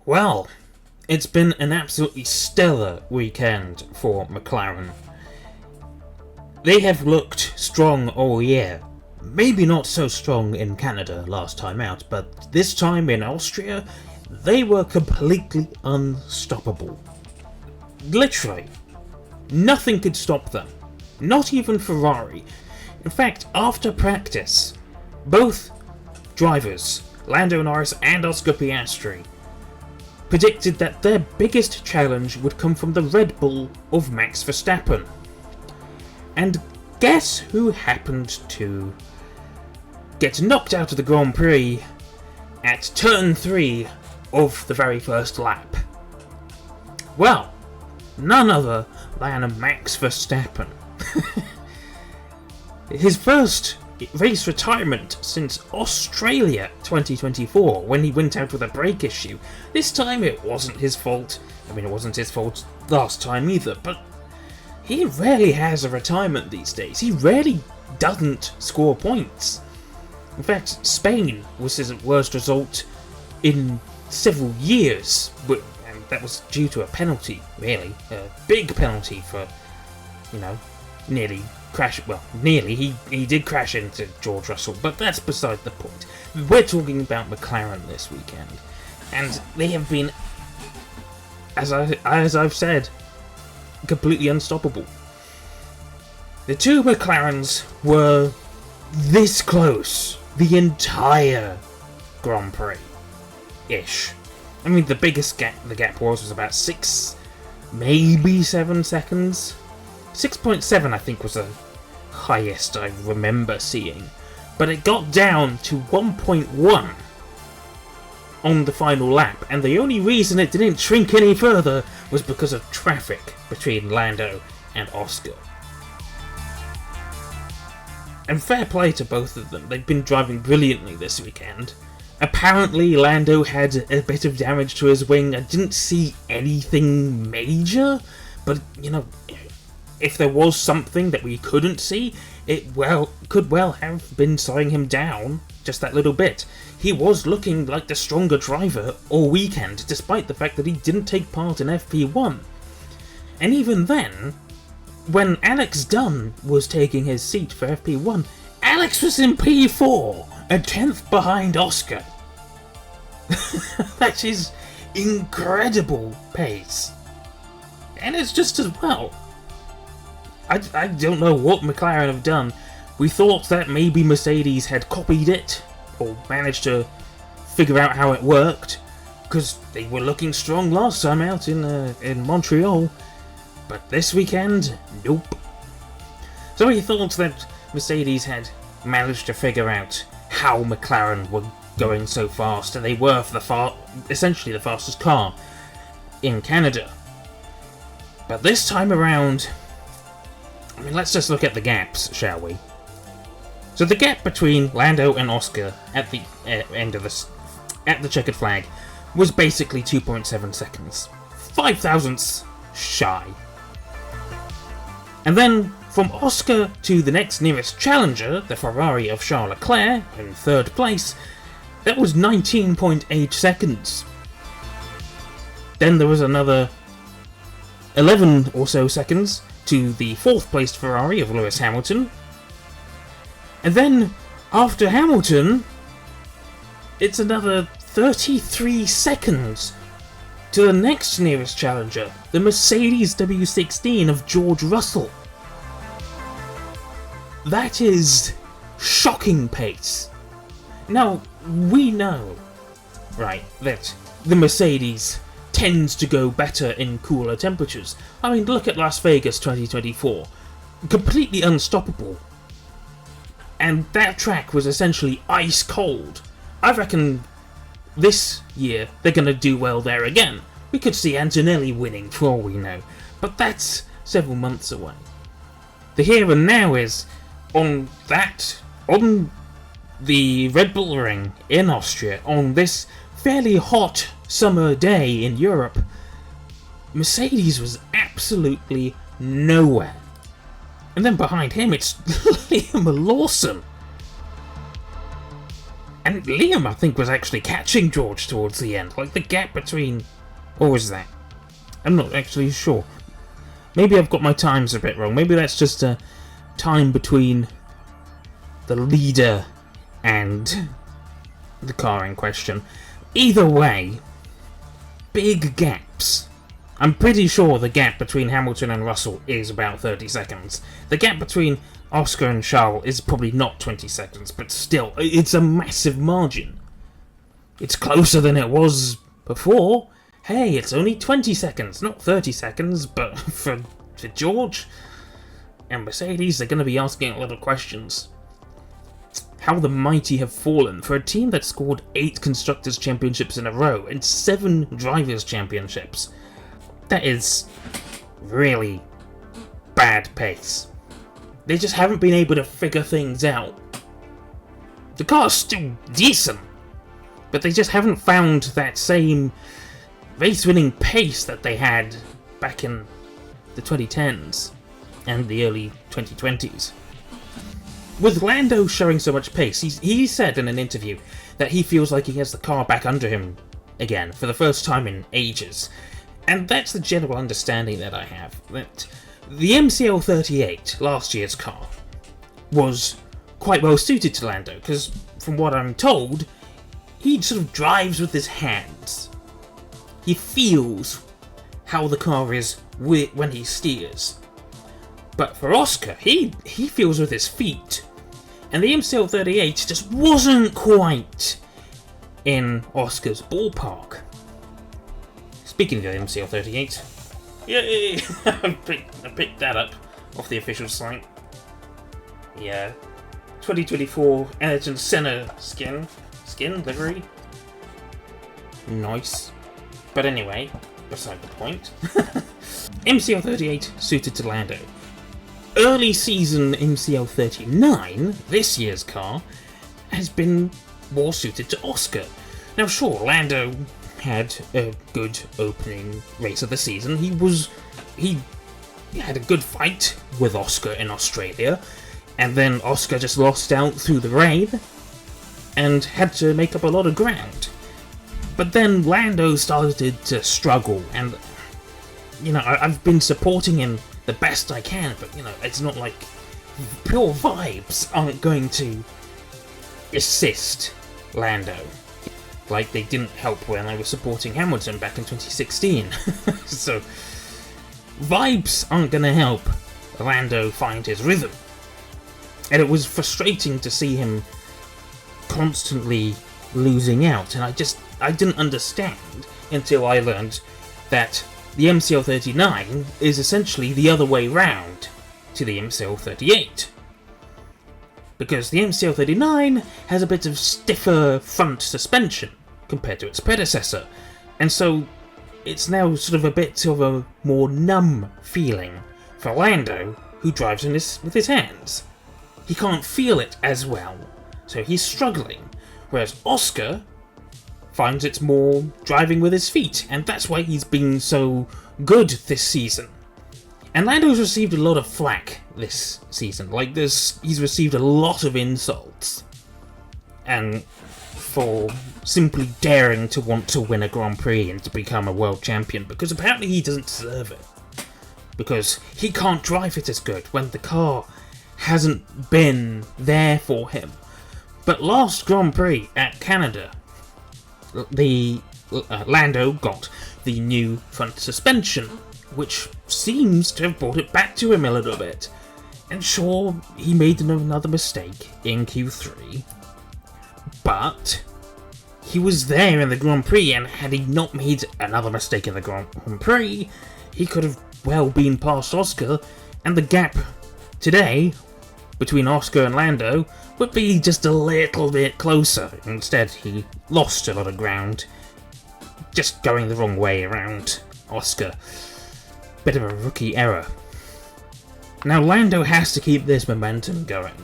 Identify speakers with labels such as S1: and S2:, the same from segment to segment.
S1: Well, it's been an absolutely stellar weekend for McLaren. They have looked strong all year. Maybe not so strong in Canada last time out, but this time in Austria, they were completely unstoppable. Literally, nothing could stop them. Not even Ferrari. In fact, after practice, both drivers, Lando Norris and Oscar Piastri, predicted that their biggest challenge would come from the Red Bull of Max Verstappen. And guess who happened to get knocked out of the Grand Prix at turn 3 of the very first lap? Well, none other than Max Verstappen. His first race retirement since Australia 2024, when he went out with a brake issue. This time it wasn't his fault. I mean, it wasn't his fault last time either, but he rarely has a retirement these days. He rarely doesn't score points. In fact, Spain was his worst result in several years, and that was due to a penalty, really. A big penalty for, nearly he did crash into George Russell, but that's beside the point. We're talking about McLaren this weekend, and they have been, as I've said, completely unstoppable. The two McLarens were this close the entire Grand Prix-ish. I mean, the biggest gap the gap was about 6, maybe 7 seconds. 6.7 I think was the highest I remember seeing, but it got down to 1.1 on the final lap, and the only reason it didn't shrink any further was because of traffic between Lando and Oscar. And fair play to both of them, they've been driving brilliantly this weekend. Apparently Lando had a bit of damage to his wing. I didn't see anything major, but if there was something that we couldn't see, it could well have been slowing him down just that little bit. He was looking like the stronger driver all weekend, despite the fact that he didn't take part in FP1. And even then, when Alex Dunn was taking his seat for FP1, Alex was in P4, a 10th behind Oscar. That is incredible pace. And it's just as well. I don't know what McLaren have done. We thought that maybe Mercedes had copied it, or managed to figure out how it worked, because they were looking strong last time out in Montreal. But this weekend, nope. So we thought that Mercedes had managed to figure out how McLaren were going so fast, and they were essentially the fastest car in Canada. But this time around, I mean, let's just look at the gaps, shall we? So the gap between Lando and Oscar at the end of at the checkered flag was basically 2.7 seconds, 5 thousandths shy. And then from Oscar to the next nearest challenger, the Ferrari of Charles Leclerc, in third place, that was 19.8 seconds. Then there was another 11 or so seconds to the fourth placed Ferrari of Lewis Hamilton. And then, after Hamilton, it's another 33 seconds to the next nearest challenger, the Mercedes W16 of George Russell. That is shocking pace. Now, we know, right, that the Mercedes tends to go better in cooler temperatures. I mean, look at Las Vegas 2024. Completely unstoppable. And that track was essentially ice cold. I reckon this year they're going to do well there again. We could see Antonelli winning for all we know, but that's several months away. The here and now is on the Red Bull Ring in Austria, on this fairly hot summer day in Europe, Mercedes was absolutely nowhere. And then behind him it's Liam Lawson. And Liam, I think, was actually catching George towards the end. Like, the gap between... What was that? I'm not actually sure. Maybe I've got my times a bit wrong. Maybe that's just a time between the leader and the car in question. Either way, big gaps. I'm pretty sure the gap between Hamilton and Russell is about 30 seconds. The gap between Oscar and Charles is probably not 20 seconds, but still, it's a massive margin. It's closer than it was before. Hey, it's only 20 seconds, not 30 seconds, but for George and Mercedes, they're going to be asking a lot of questions. How the mighty have fallen for a team that scored 8 Constructors' Championships in a row and 7 Drivers' Championships. That is really bad pace. They just haven't been able to figure things out. The car's still decent, but they just haven't found that same race-winning pace that they had back in the 2010s and the early 2020s. With Lando showing so much pace, he said in an interview that he feels like he has the car back under him again for the first time in ages. And that's the general understanding that I have, that the MCL38, last year's car, was quite well suited to Lando, because from what I'm told, he sort of drives with his hands. He feels how the car is when he steers. But for Oscar, he feels with his feet. And the MCL38 just wasn't quite in Oscar's ballpark. Speaking of the MCL38, yay! I picked that up off the official site. Yeah, 2024 Ayrton Senna skin livery. Nice. But anyway, beside the point. MCL38 suited to Lando. Early season MCL39, this year's car, has been more suited to Oscar. Now sure, Lando had a good opening race of the season. He had a good fight with Oscar in Australia, and then Oscar just lost out through the rain and had to make up a lot of ground. But then Lando started to struggle, and I've been supporting him the best I can, but it's not like pure vibes aren't going to assist Lando. Like they didn't help when I was supporting Hamilton back in 2016. So, vibes aren't going to help Lando find his rhythm. And it was frustrating to see him constantly losing out, and I didn't understand until I learned that the MCL39 is essentially the other way round to the MCL38. Because the MCL39 has a bit of stiffer front suspension compared to its predecessor, and so it's now sort of a bit of a more numb feeling for Lando, who drives with his hands. He can't feel it as well, so he's struggling, whereas Oscar finds it's more driving with his feet, and that's why he's been so good this season. And Lando's received a lot of flack this season. He's received a lot of insults, and for simply daring to want to win a Grand Prix and to become a world champion, because apparently he doesn't deserve it. Because he can't drive it as good when the car hasn't been there for him. But last Grand Prix at Canada, Lando got the new front suspension, which seems to have brought it back to him a little bit. And sure, he made another mistake in Q3, but he was there in the Grand Prix, and had he not made another mistake in the Grand Prix, he could have well been past Oscar, and the gap today between Oscar and Lando would be just a little bit closer. Instead, he lost a lot of ground, just going the wrong way around Oscar. Bit of a rookie error. Now Lando has to keep this momentum going.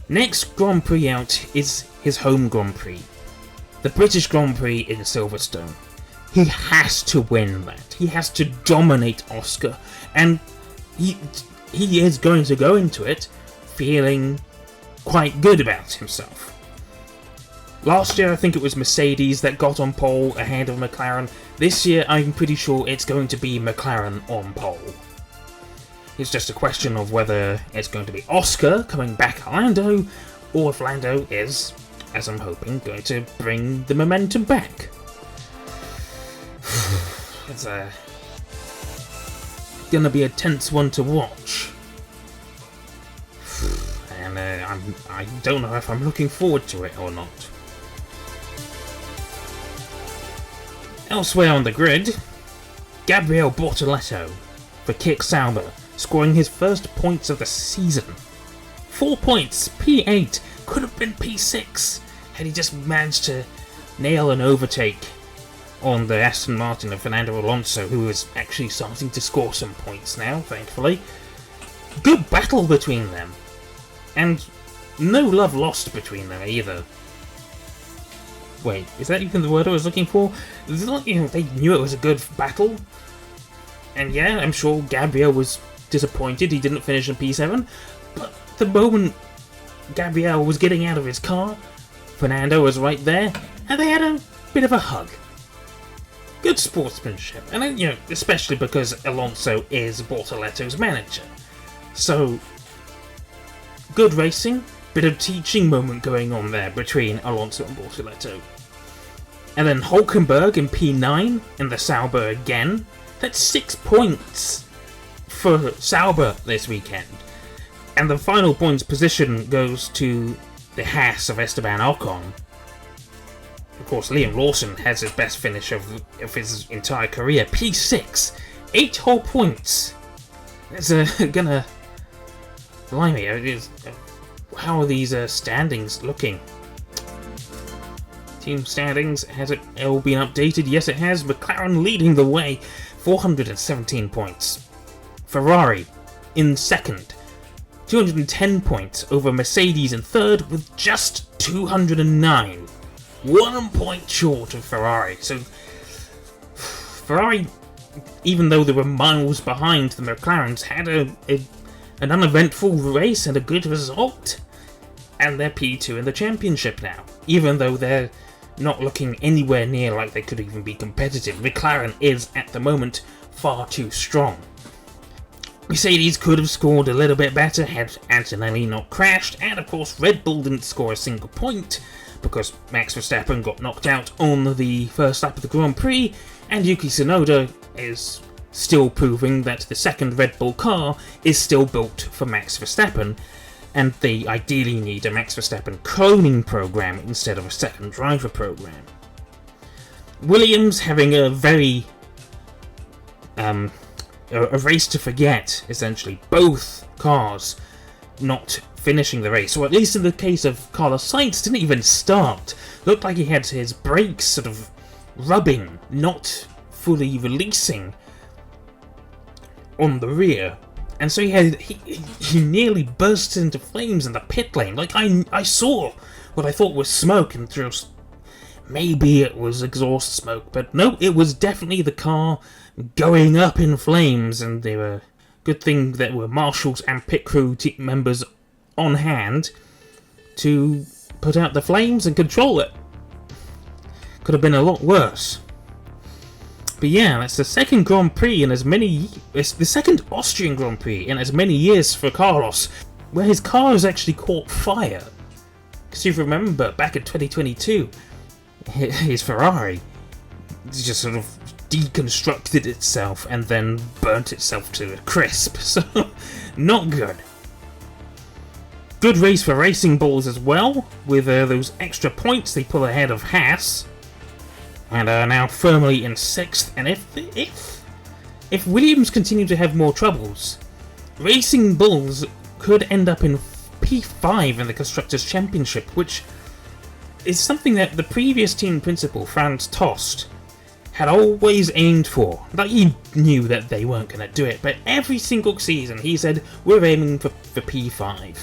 S1: Next Grand Prix out is his home Grand Prix, the British Grand Prix in Silverstone. He has to win that. He has to dominate Oscar, and he is going to go into it feeling quite good about himself. Last year I think it was Mercedes that got on pole ahead of McLaren. This year I'm pretty sure it's going to be McLaren on pole. It's just a question of whether it's going to be Oscar coming back at Lando, or if Lando is, as I'm hoping, going to bring the momentum back. It's gonna be a tense one to watch. And I don't know if I'm looking forward to it or not. Elsewhere on the grid, Gabriel Bortoleto for Kick Sauber, scoring his first points of the season. 4 points, P8, could have been P6 had he just managed to nail an overtake on the Aston Martin of Fernando Alonso, who is actually starting to score some points now, thankfully. Good battle between them, and no love lost between them either. Wait, is that even the word I was looking for? They knew it was a good battle. And yeah, I'm sure Gabriel was disappointed he didn't finish in P7. But the moment Gabriel was getting out of his car, Fernando was right there, and they had a bit of a hug. Good sportsmanship, and especially because Alonso is Bortoleto's manager. So, good racing, bit of teaching moment going on there between Alonso and Bortoleto. And then Hulkenberg in P9 in the Sauber again. That's 6 points for Sauber this weekend. And the final points position goes to the Haas of Esteban Ocon. Of course, Liam Lawson has his best finish of his entire career. P6, 8 whole points. It's gonna... Blimey, how are these standings looking? Team standings, has it all been updated? Yes, it has. McLaren leading the way, 417 points. Ferrari in second, 210 points over Mercedes in third with just 209. 1 point short of Ferrari. So, Ferrari, even though they were miles behind the McLarens, had an uneventful race and a good result. And they're P2 in the championship now, even though they're not looking anywhere near like they could even be competitive. McLaren is, at the moment, far too strong. Mercedes could have scored a little bit better had Antonelli not crashed, and of course Red Bull didn't score a single point because Max Verstappen got knocked out on the first lap of the Grand Prix, and Yuki Tsunoda is still proving that the second Red Bull car is still built for Max Verstappen, and they ideally need a Max Verstappen cloning program instead of a second driver program. Williams having a very a race to forget, essentially. Both cars not finishing the race, or at least in the case of Carlos Sainz, didn't even start. Looked like he had his brakes sort of rubbing, not fully releasing on the rear. And so he nearly burst into flames in the pit lane. Like, I saw what I thought was smoke, and just maybe it was exhaust smoke, but no, it was definitely the car going up in flames, and they were good thing there were marshals and pit crew team members on hand to put out the flames and control it. Could have been a lot worse. But yeah, that's the second Grand Prix in as many... It's the second Austrian Grand Prix in as many years for Carlos, where his car has actually caught fire. Because you remember, back in 2022, his Ferrari just sort of deconstructed itself and then burnt itself to a crisp. So, not good. Good race for Racing Bulls as well. With those extra points, they pull ahead of Haas, and are now firmly in 6th. And if Williams continue to have more troubles, Racing Bulls could end up in P5 in the Constructors' Championship, which is something that the previous team principal, Franz Tost, had always aimed for. Like, he knew that they weren't going to do it, but every single season he said, we're aiming for P5.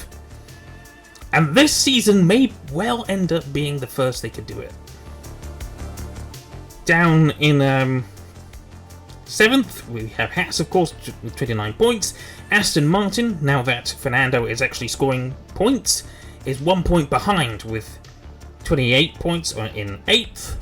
S1: And this season may well end up being the first they could do it. Down in 7th, we have Haas, of course, with 29 points. Aston Martin, now that Fernando is actually scoring points, is 1 point behind with 28 points are in 8th.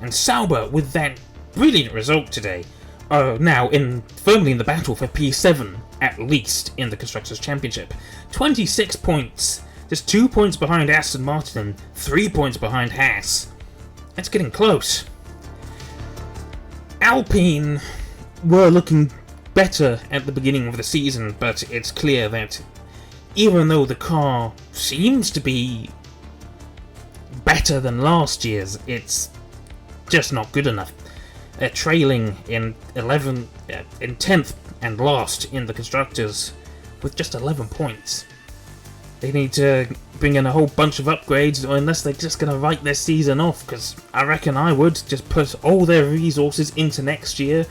S1: And Sauber, with that brilliant result today, are now firmly in the battle for P7, at least in the Constructors' Championship. 26 points, just 2 points behind Aston Martin and 3 points behind Haas. That's getting close. Alpine were looking better at the beginning of the season, but it's clear that even though the car seems to be better than last year's, it's just not good enough. Trailing in 10th and last in the Constructors with just 11 points. They need to bring in a whole bunch of upgrades, or unless they're just going to write their season off, because I reckon I would just put all their resources into next year.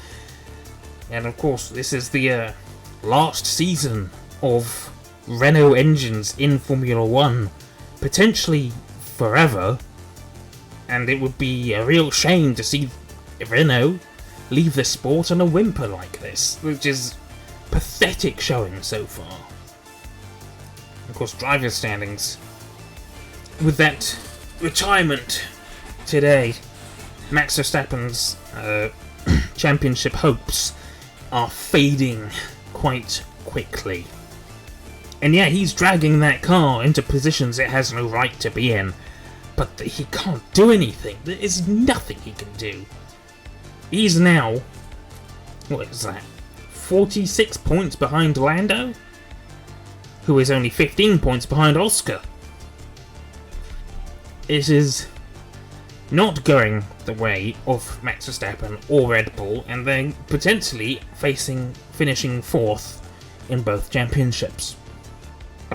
S1: And of course, this is the last season of Renault engines in Formula 1, potentially forever, and it would be a real shame to see Renault leave the sport on a whimper like this, which is pathetic showing so far. Of course, driver's standings. With that retirement today, Max Verstappen's championship hopes are fading quite quickly. And yeah, he's dragging that car into positions it has no right to be in, but he can't do anything. There is nothing he can do. He's now, what is that, 46 points behind Lando, who is only 15 points behind Oscar. It is not going the way of Max Verstappen or Red Bull, and they're potentially finishing 4th in both championships.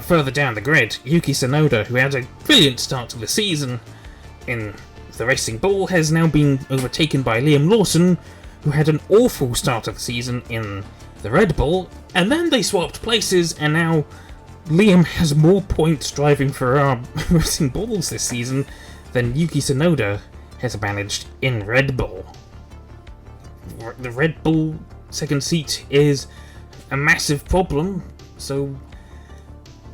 S1: Further down the grid, Yuki Tsunoda, who had a brilliant start to the season in the Racing Bull, has now been overtaken by Liam Lawson, who had an awful start of the season in the Red Bull, and then they swapped places, and now Liam has more points driving for our Racing Bulls this season than Yuki Tsunoda has managed in Red Bull. The Red Bull second seat is a massive problem, so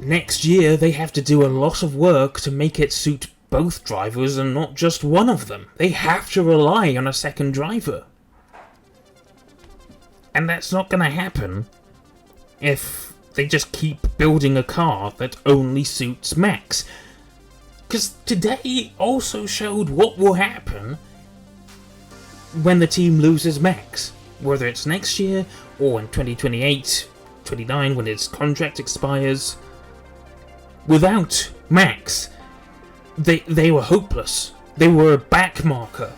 S1: next year they have to do a lot of work to make it suit both drivers and not just one of them. They have to rely on a second driver. And that's not going to happen if they just keep building a car that only suits Max. Because today also showed what will happen when the team loses Max. Whether it's next year or in 2028, 29 when his contract expires. Without Max, they were hopeless. They were a backmarker.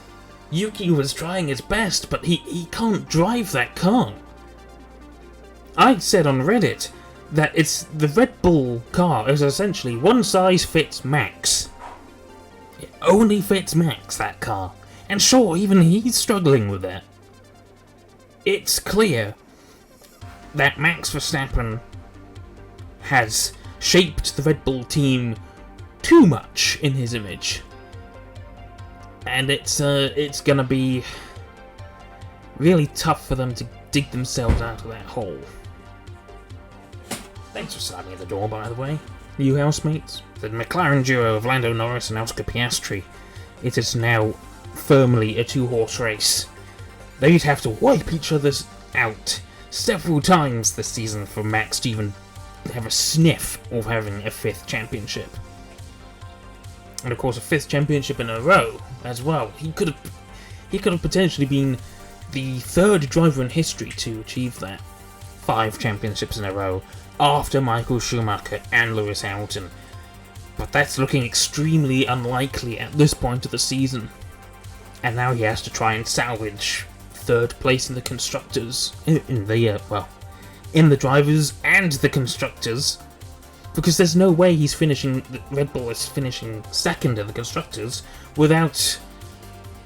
S1: Yuki was trying his best, but he can't drive that car. I said on Reddit that the Red Bull car is essentially one size fits Max. It only fits Max, that car. And sure, even he's struggling with it. It's clear that Max Verstappen has shaped the Red Bull team too much in his image. And it's gonna be really tough for them to dig themselves out of that hole. Thanks for slamming at the door, by the way, you housemates. The McLaren duo of Lando Norris and Oscar Piastri, it is now firmly a two-horse race. They'd have to wipe each other's out several times this season for Max to even have a sniff of having a 5th championship. And of course a 5th championship in a row as well. He could have potentially been the 3rd driver in history to achieve that. 5 championships in a row after Michael Schumacher and Lewis Hamilton. But that's looking extremely unlikely at this point of the season. And now he has to try and salvage 3rd place in the constructors, in the drivers and the constructors, because there's no way Red Bull is finishing 2nd in the constructors without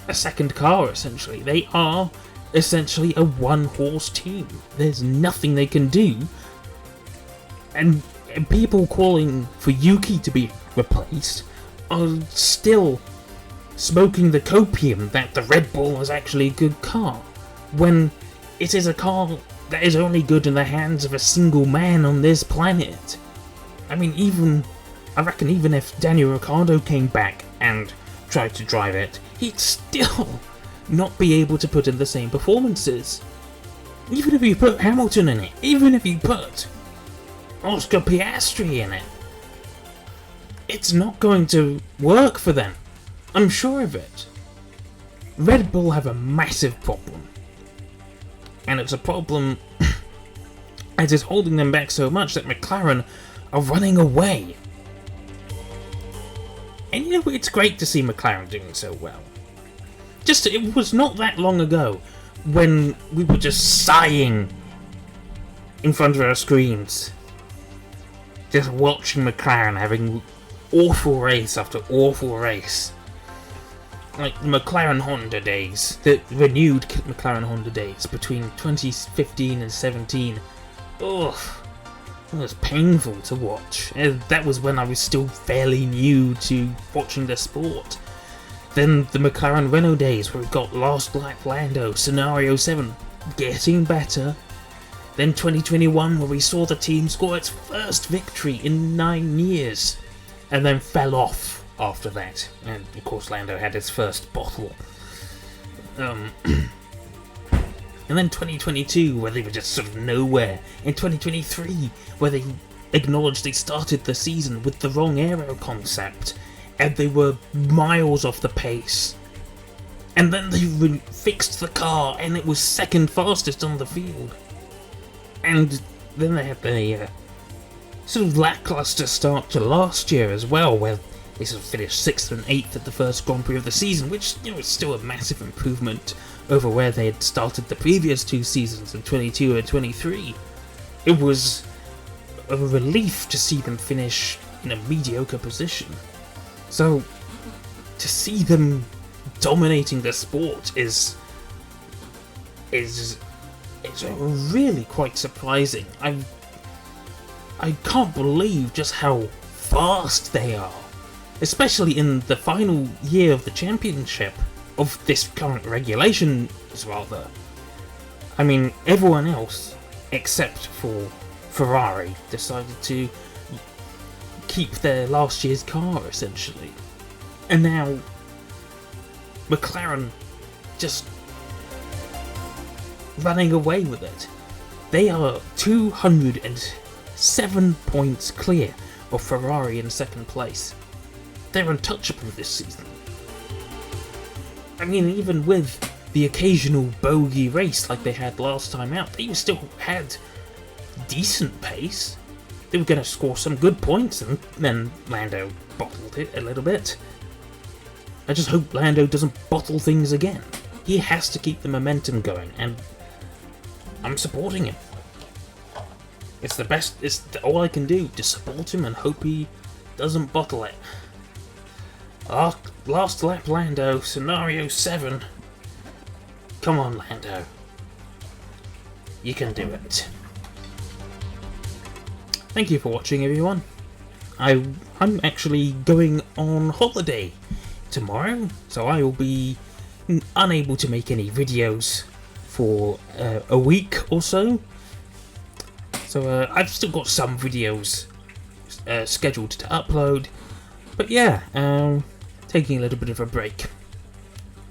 S1: a second car, essentially. They are essentially a one-horse team. There's nothing they can do. And people calling for Yuki to be replaced are still smoking the copium that the Red Bull is actually a good car, when it is a car that is only good in the hands of a single man on this planet. I mean, I reckon even if Daniel Ricciardo came back, and tried to drive it, he'd still not be able to put in the same performances. Even if you put Hamilton in it, even if you put Oscar Piastri in it, it's not going to work for them. I'm sure of it. Red Bull have a massive problem. And it's a problem as it's holding them back so much that McLaren are running away. And you know, it's great to see McLaren doing so well. It was not that long ago when we were just sighing in front of our screens, just watching McLaren having awful race after awful race. Like the McLaren Honda days, the renewed McLaren Honda days between 2015 and 17. Ugh, it was painful to watch. That was when I was still fairly new to watching the sport. Then the McLaren Renault days, where we've got Last Lap Lando, Scenario 7, getting better. Then 2021, where we saw the team score its first victory in 9 years, and then fell off after that. And of course Lando had his first bottle. And then 2022, where they were just sort of nowhere. In 2023, where they acknowledged they started the season with the wrong aero concept, and they were miles off the pace. And then they fixed the car, and it was second fastest on the field. And then they had the sort of lackluster start to last year as well, where they sort of finished 6th and 8th at the first Grand Prix of the season, which, you know, is still a massive improvement over where they had started the previous 2 seasons in 22 and 23. It was a relief to see them finish in a mediocre position. So, to see them dominating the sport is really quite surprising. I can't believe just how fast they are, especially in the final year of the championship, of this current regulation, rather. I mean, everyone else, except for Ferrari, decided to keep their last year's car, essentially. And now, McLaren just running away with it. They are 207 points clear of Ferrari in second place. They're untouchable this season. I mean, even with the occasional bogey race like they had last time out, they still had decent pace. They were going to score some good points, and then Lando bottled it a little bit. I just hope Lando doesn't bottle things again. He has to keep the momentum going, and I'm supporting him. It's the best, it's all I can do, to support him and hope he doesn't bottle it. Last lap Lando, Scenario 7. Come on, Lando. You can do it. Thank you for watching, everyone. I'm actually going on holiday tomorrow, so I will be unable to make any videos for a week or so. So I've still got some videos scheduled to upload, but yeah, taking a little bit of a break.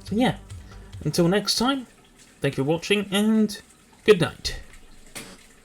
S1: So yeah, until next time, thank you for watching, and good night.